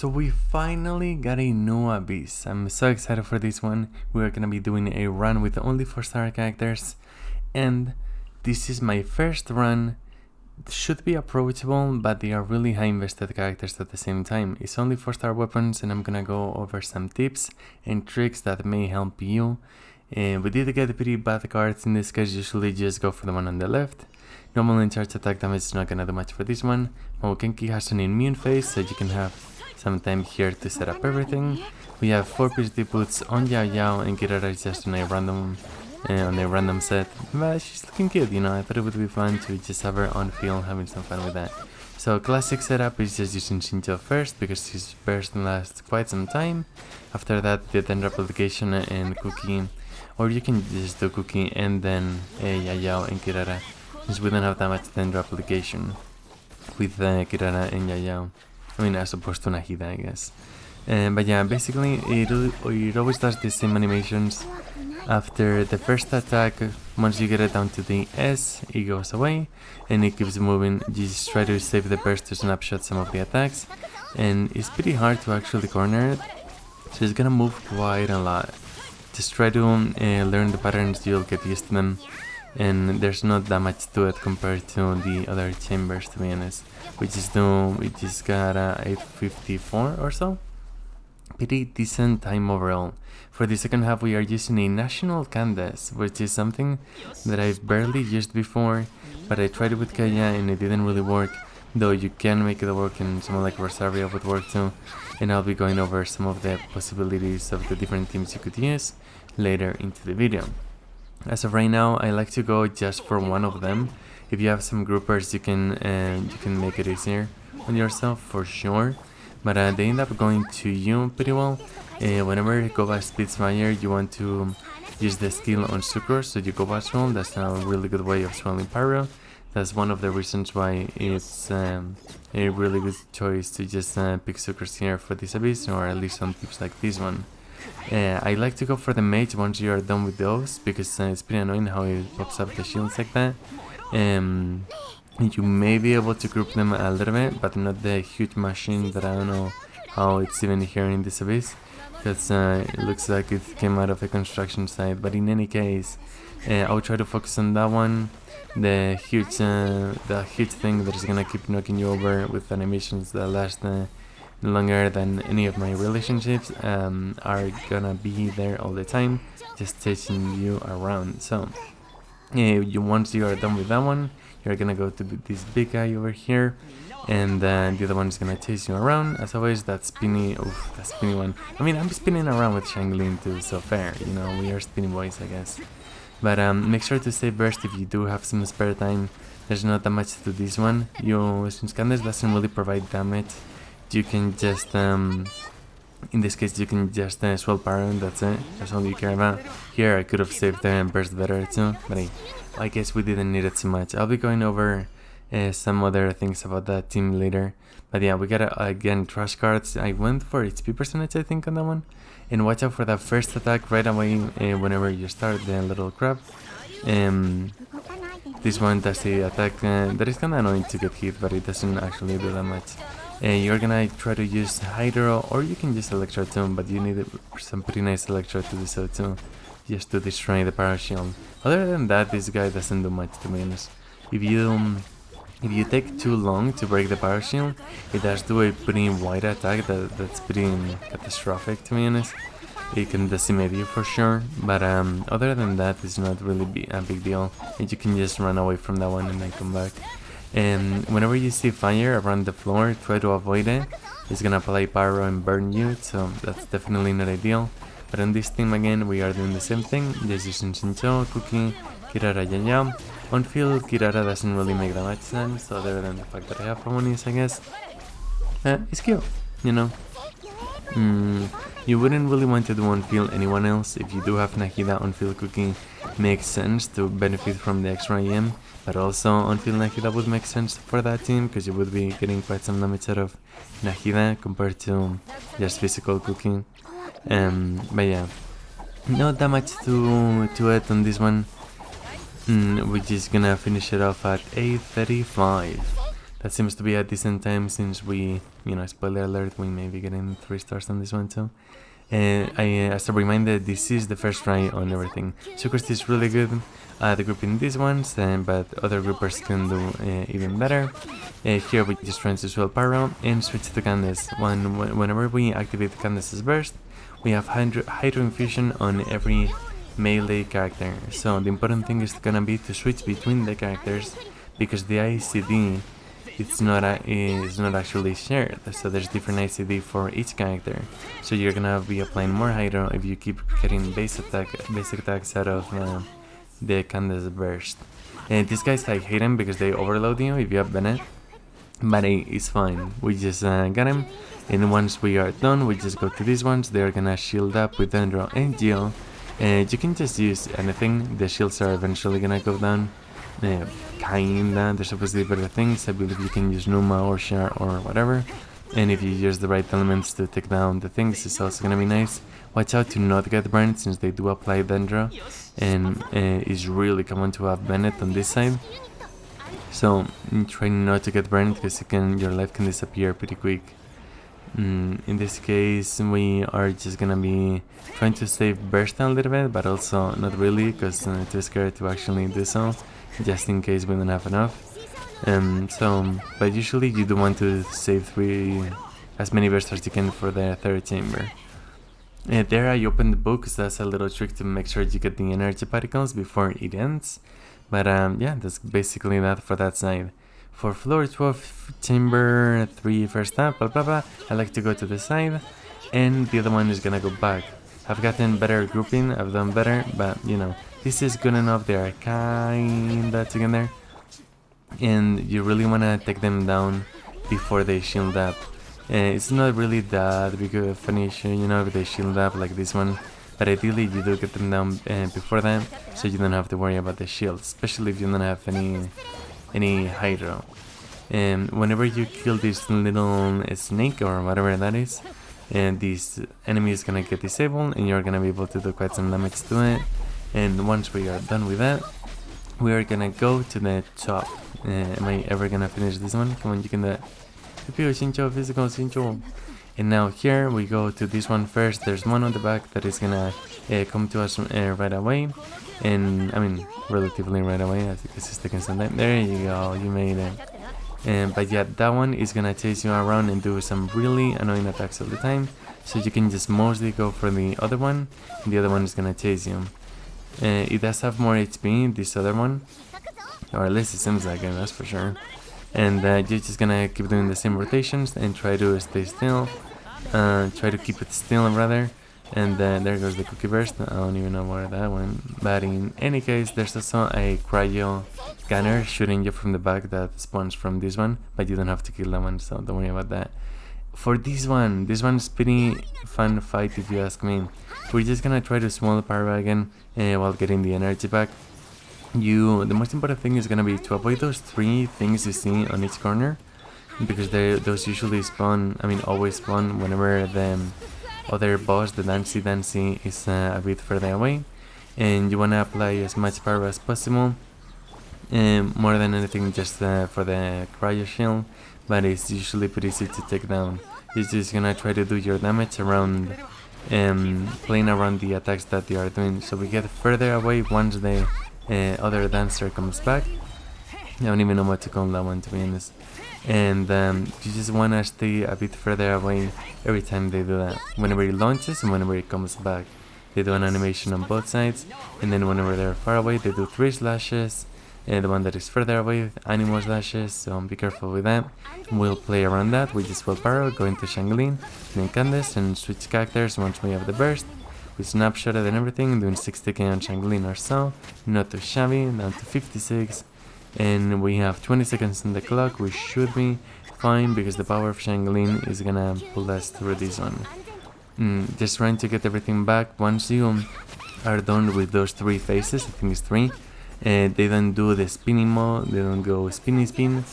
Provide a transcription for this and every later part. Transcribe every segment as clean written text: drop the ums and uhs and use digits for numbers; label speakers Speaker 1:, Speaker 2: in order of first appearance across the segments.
Speaker 1: So we finally got a new Abyss. I'm so excited for this one. We're gonna be doing a run with only 4-star characters, and this is my first run. It should be approachable, but they are really high invested characters at the same time. It's only 4-star weapons, and I'm gonna go over some tips and tricks that may help you. We did get pretty bad cards in this case. Usually just go for the one on the left. Normal and charge attack damage is not gonna do much for this one. Momokenki has an immune phase, so you can have some time here to set up everything. We have 4 PhD boots on Yao Yao, and Kirara is just on a random set. But she's looking good, you know. I thought it would be fun to just have her on field having some fun with that. So classic setup is just using Shinjo first because his burst lasts quite some time. After that, the then replication and Cookie, or you can just do Cookie and then Yao Yao and Kirara, since we don't have that much then replication with Kirara and Yao Yao. I mean, as opposed to Nahida, I guess. But yeah, basically it always does the same animations. After the first attack, once you get it down to the S, it goes away and it keeps moving. You just try to save the burst to snapshot some of the attacks, and it's pretty hard to actually corner it, so it's gonna move quite a lot. Just try to learn the patterns, you'll get used to them, and there's not that much to it compared to the other chambers, to be honest. We just got 854 or so. Pretty decent time overall. For the second half, we are using a National Candace, which is something that I've barely used before, but I tried it with Kaya and it didn't really work, though you can make it work, and someone like Rosaria would work too. And I'll be going over some of the possibilities of the different teams you could use later into the video. As of right now, I like to go just for one of them. If you have some groupers, you can make it easier on yourself for sure. But they end up going to you pretty well. Whenever Goba spits fire, you want to use the skill on Sucrose, so you Goba swirl. That's a really good way of swirling Pyro. That's one of the reasons why it's a really good choice to just pick Sucrose here for this Abyss, or at least some tips like this one. I like to go for the mage once you are done with those, because it's pretty annoying how it pops up the shields like that. You may be able to group them a little bit, but not the huge machine that I don't know how it's even here in this Abyss, because it looks like it came out of a construction site. But in any case, I'll try to focus on that one. The huge thing that is gonna keep knocking you over with animations that last longer than any of my relationships are gonna be there all the time, just chasing you around. So once you are done with that one, you're gonna go to this big guy over here, and the other one is gonna chase you around. As always, that spinny one. I mean, I'm spinning around with Shangling too, so fair, you know, we are spinny boys, I guess. But make sure to save burst if you do have some spare time. There's not that much to this one. Since Candace doesn't really provide damage, you can just in this case you can just swell Pyro, and that's it. That's all you care about. Here I could have saved the burst better too, but I guess we didn't need it too much. I'll be going over some other things about that team later. But yeah, we got again trash cards. I went for HP percentage, I think, on that one. And watch out for that first attack right away whenever you start the little crab. This one does the attack that is kinda annoying to get hit, but it doesn't actually do that much. You're gonna try to use Hydro, or you can use Electro too, but you need some pretty nice Electro to do so too, just to destroy the Power Shield. Other than that, this guy doesn't do much, to be honest. If you take too long to break the Power Shield, it does do a pretty wide attack that's pretty catastrophic, to be honest. It can decimate you for sure, but other than that, it's not really a big deal, and you can just run away from that one and then come back. And whenever you see fire around the floor, try to avoid it. It's gonna apply Pyro and burn you, so that's definitely not ideal. But on this team again, we are doing the same thing, just using Shinjo, Cookie, Kirara, Yao Yao. On field, Kirara doesn't really make that much sense, other than the fact that I have harmonies, I guess. It's cute, you know. You wouldn't really want to do on field anyone else. If you do have Nahida, on field Cookie makes sense to benefit from the extra EM, but also on field Nahida would make sense for that team, because you would be getting quite some damage out of Nahida compared to just physical Cookie. But yeah, not that much to it on this one. We're just gonna finish it off at 8:35. That seems to be a decent time since we, spoiler alert, we may be getting 3 stars on this one too. As a reminder, this is the first try on everything. Sucrest is really good at grouping these ones, but other groupers can do even better. Here we just try to swell Pyro and switch to Candace. Whenever we activate Candace's burst, we have Hydro Infusion on every melee character. So the important thing is gonna be to switch between the characters, because the ICD is not actually shared, so there's different ICD for each character. So you're gonna be applying more Hydro if you keep getting basic attacks out of the Candace burst. And these guys, I hate them because they overload you if you have Bennett, but it's fine. We just got him, and once we are done, we just go to these ones. They're gonna shield up with Dendro and Geo. You can just use anything. The shields are eventually gonna go down. Kinda, there's obviously better things. I believe you can use Numa or Shar or whatever, and if you use the right elements to take down the things, it's also gonna be nice. Watch out to not get burned, since they do apply Dendro, and it's really common to have Bennett on this side, so try not to get burned, because your life can disappear pretty quick. In this case, we are just gonna be trying to save burst a little bit, but also not really, because too scared to actually do so, just in case we don't have enough. But usually you do want to save as many bursts as you can for the third chamber. There I opened the book, so that's a little trick to make sure you get the energy particles before it ends. But yeah, that's basically that for that side. For floor 12, chamber 3, first up, blah blah blah, I like to go to the side, and the other one is gonna go back. I've gotten better grouping, I've done better, but this is good enough. They are kinda together, and you really wanna take them down before they shield up. It's not really that big of a finish, if they shield up like this one, but ideally you do get them down before that, so you don't have to worry about the shield, especially if you don't have any Hydro. Whenever you kill this little snake or whatever that is, this enemy is gonna get disabled, and you're gonna be able to do quite some damage to it. And once we are done with that, we are gonna go to the top. Am I ever gonna finish this one? Come on, you can do it. Physical Shincho. And now here we go to this one first. There's one on the back that is gonna come to us right away, and I mean relatively right away. I think this is taking some time. There you go, you made it. But yeah, that one is gonna chase you around and do some really annoying attacks all the time. So you can just mostly go for the other one, and the other one is gonna chase you. It does have more HP, this other one, or at least it seems like it, that's for sure. And you're just gonna keep doing the same rotations and try to stay still, try to keep it still rather. And there goes the cookie burst. I don't even know where that went, but in any case, there's also a cryo gunner shooting you from the back that spawns from this one, but you don't have to kill that one, so don't worry about that. For this one's pretty fun fight if you ask me. We're just gonna try to small Pyro again while getting the energy back. The most important thing is gonna be to avoid those 3 things you see on each corner, because those usually spawn, always spawn whenever the other boss, the Dancy is a bit further away, and you wanna apply as much Pyro as possible. More than anything, just for the cryo shield, but it's usually pretty easy to take down. You're just gonna try to do your damage around, playing around the attacks that they are doing, so we get further away once the other dancer comes back. I don't even know what to call that one, to be honest. And you just want to stay a bit further away every time they do that. Whenever it launches and whenever it comes back, they do an animation on both sides, and then whenever they're far away, they do 3 slashes. The one that is further away, animal slashes, so be careful with that. We'll play around that. We just will Pyro, go into Shangling, then Candace, and switch characters once we have the burst. We snapshot it and everything, doing 60k on Shangling or so, not too shabby, down to 56, and we have 20 seconds on the clock. We should be fine because the power of Shangling is gonna pull us through this one. Just trying to get everything back. Once you are done with those 3 phases, I think it's 3, they don't do the spinning mode, they don't go spin,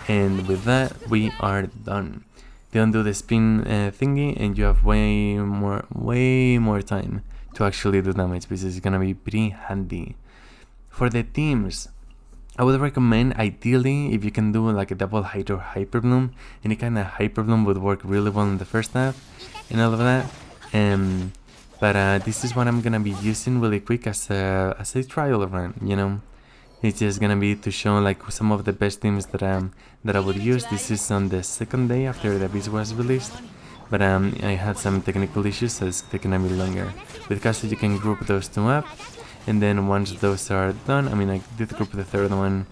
Speaker 1: and with that we are done. They don't do the spin thingy, and you have way more time to actually do damage, because it's gonna be pretty handy. For the teams, I would recommend, ideally, if you can do like a double Hydro Hyper Bloom. Any kind of Hyper Bloom would work really well in the first half and all of that. But this is what I'm gonna be using really quick as a trial run, you know. It's just gonna be to show like some of the best teams that I would use. This is on the second day after the beast was released, but I had some technical issues, so it's taking a bit longer. With Kasu, you can group those two up, and then once those are done, I mean, I did group the third one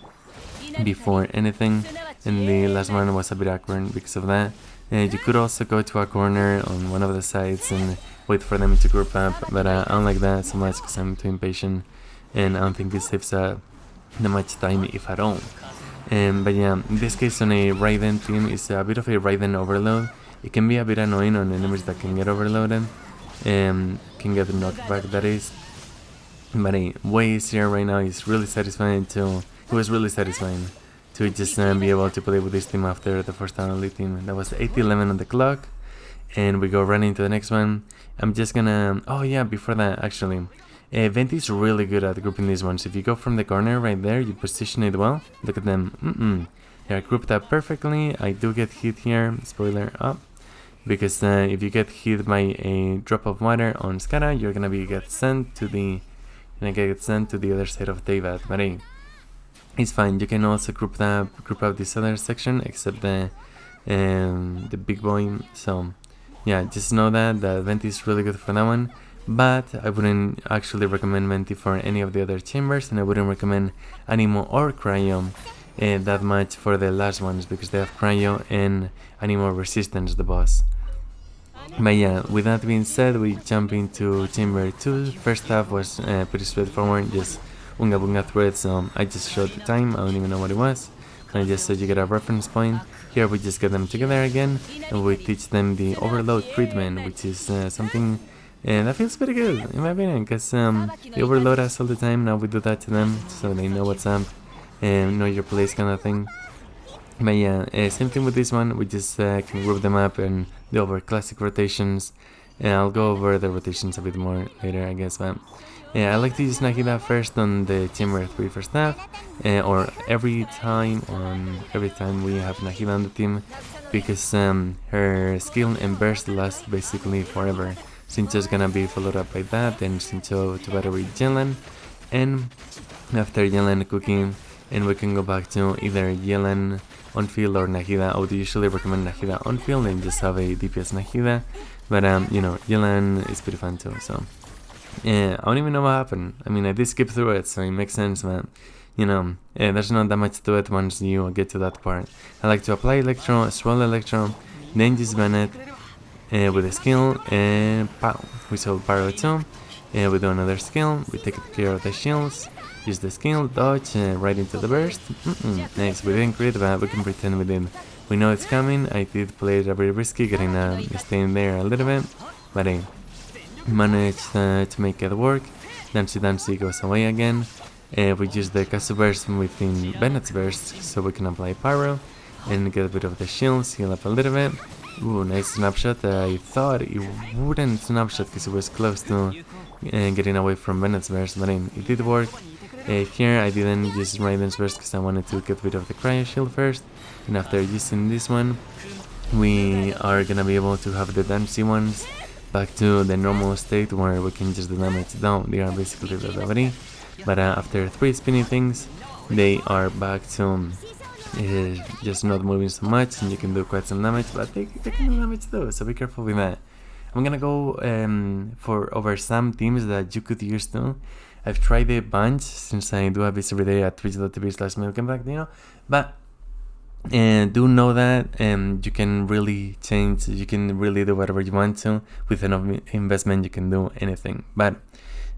Speaker 1: before anything, and the last one was a bit awkward because of that. You could also go to a corner on one of the sides and wait for them to group up, but I don't like that so much because I'm too impatient, and I don't think it saves that much time, if at all. But yeah, in this case on a Raiden team, it's a bit of a Raiden overload. It can be a bit annoying on enemies that can get overloaded, can get knocked back, that is. But way easier right now. It's really satisfying to. It was really satisfying to just be able to play with this team after the first only team. That was 8:11 on the clock, and we go running to the next one. I'm just gonna. Oh yeah, before that actually. Venti is really good at grouping these ones. If you go from the corner right there, you position it well. Look at them. They are grouped up perfectly. I do get hit here. Spoiler up. Because if you get hit by a drop of water on Skara, you're gonna get sent to the other side of Teyvat. But hey, it's fine. You can also group up this other section, except the big boy. So yeah, just know that Venti is really good for that one. But I wouldn't actually recommend Venti for any of the other chambers, and I wouldn't recommend Anemo or Cryo that much for the last ones, because they have Cryo and Anemo Resistance, the boss. But yeah, with that being said, we jump into Chamber 2. First half was pretty straightforward, just Unga Bunga thread, so I just showed the time, I don't even know what it was. I just said you get a reference point. Here we just get them together again, and we teach them the overload treatment, which is something that feels pretty good, in my opinion, because they overload us all the time. Now we do that to them, so they know what's up and know your place, kind of thing. But yeah, same thing with this one. We just can group them up and do over classic rotations. I'll go over the rotations a bit more later, I guess. But yeah, I like to use Nahida first on the Chamber 3 first half, or every time we have Nahida on the team, because her skill and burst last basically forever. Xingqiu's gonna be followed up by that, then Xingqiu together with Yelan, and after Yelan cooking, and we can go back to either Yelan on field or Nahida. I would usually recommend Nahida on field and just have a DPS Nahida, but you know, Yelan is pretty fun too, so yeah, I don't even know what happened. I mean, I did skip through it, so it makes sense, but you know, there's not that much to it once you get to that part. I like to apply Electro, swallow Electro, then just ban it with a skill, and pow, we sold Pyro 2, we do another skill, we take care of the shields, use the skill, dodge, right into the burst. Nice, we didn't crit, but we can pretend we did. We know it's coming. I did play it a bit risky, getting staying there a little bit, but I managed to make it work. Dancy goes away again. We use the Kasu burst within Bennett's burst, so we can apply Pyro and get a bit of the shields, heal up a little bit. Ooh, nice snapshot. I thought it wouldn't snapshot because it was close to getting away from Bennett's burst, but it did work. Here I didn't use Raiden's burst because I wanted to get rid of the Cryo Shield first, and after using this one, we are gonna be able to have the Dancy ones back to the normal state where we can just do damage down. They are basically the but after 3 spinning things, they are back to just not moving so much, and you can do quite some damage, but they can do damage too, so be careful with that. I'm gonna go for over some teams that you could use too. I've tried a bunch since I do have this every day at twitch.tv/milkenback, but do know that you can really change, you can really do whatever you want to. With enough investment, you can do anything, but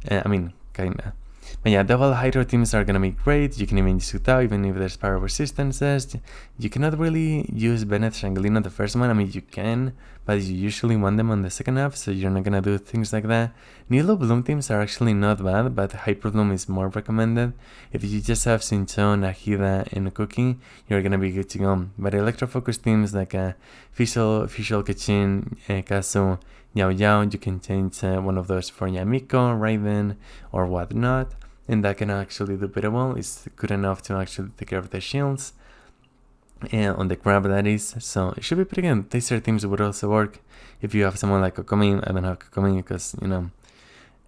Speaker 1: I mean, kinda. But yeah, double Hydro teams are gonna be great. You can even use Utao, even if there's power resistances. You cannot really use Bennett Shangolin on the first one. I mean, you can, but you usually want them on the second half, so you're not gonna do things like that. Nilo Bloom teams are actually not bad, but Hyper Bloom is more recommended. If you just have Xingqiu, Nahida, and Cookie, you're gonna be good to go. But Electro Focus teams like Fischl, Kachin, Kasu, Yao Yao, you can change one of those for Yamiko, Raiden, or whatnot. and that can actually do pretty well. It's good enough to actually take care of the shields on the grab, that is, so it should be pretty good. Taser teams would also work if you have someone like Kokomi. I don't have Kokomi because,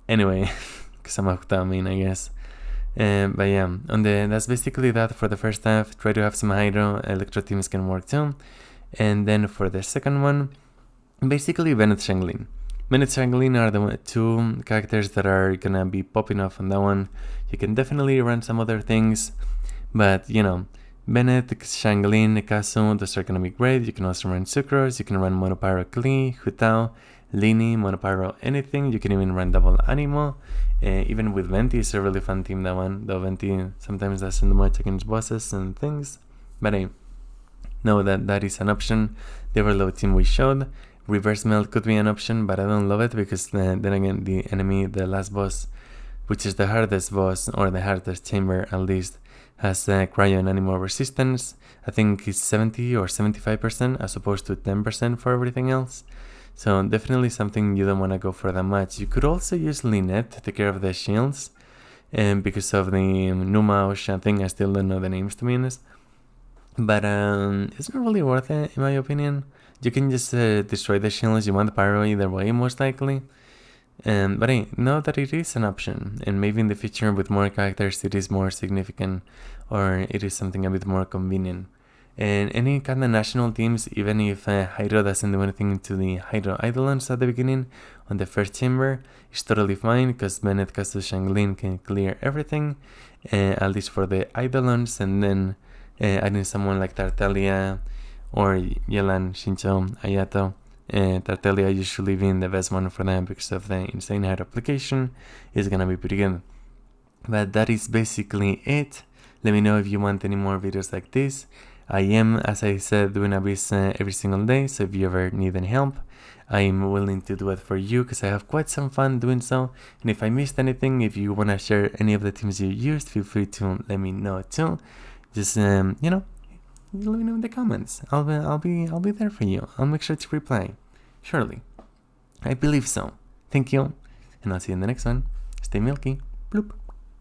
Speaker 1: anyway, because I'm a main, I guess. But yeah, that's basically that for the first half. Try to have some Hydro. Electro teams can work too. And then for the second one, basically Bennett Shanglin. Bennett Shanglin are the two characters that are gonna be popping off on that one. You can definitely run some other things, but Bennett, Shanglin, Kazu, those are gonna be great. You can also run Sucrose, you can run Monopyro Klee, Hutao, Lini, Monopyro, anything. You can even run double Animo. Even with Venti, it's a really fun team, that one. Though Venti sometimes doesn't do much against bosses and things. But hey, know that is an option. The overload team we showed. Reverse Melt could be an option, but I don't love it because then again, the enemy, the last boss, which is the hardest boss, or the hardest chamber at least, has Cryo and Animo resistance. I think it's 70 or 75% as opposed to 10% for everything else. So definitely something you don't want to go for that much. You could also use Lynette to take care of the shields, and because of the Numa Ocean thing, I still don't know the names, to be honest. But it's not really worth it, in my opinion. You can just destroy the shields. You want the pyro either way, most likely. But hey, know that it is an option, and maybe in the future with more characters it is more significant, or it is something a bit more convenient. And any kind of national teams, even if Hydro doesn't do anything to the Hydro Eidolons at the beginning on the first chamber, it's totally fine because Bennett, Kazu, Shanglin can clear everything, at least for the Eidolons, and then adding someone like Tartaglia or Yelan, Shincho, Ayato. Tartaglia usually being the best one for them because of the insane head application is gonna be pretty good. But that is basically it. Let me know if you want any more videos like this. I am, as I said, doing Abyss every single day, so if you ever need any help, I am willing to do it for you because I have quite some fun doing so. And if I missed anything, if you want to share any of the teams you used, feel free to let me know too. Just let me know in the comments. I'll be there for you. I'll make sure to reply. Surely. I believe so. Thank you, and I'll see you in the next one. Stay milky. Bloop.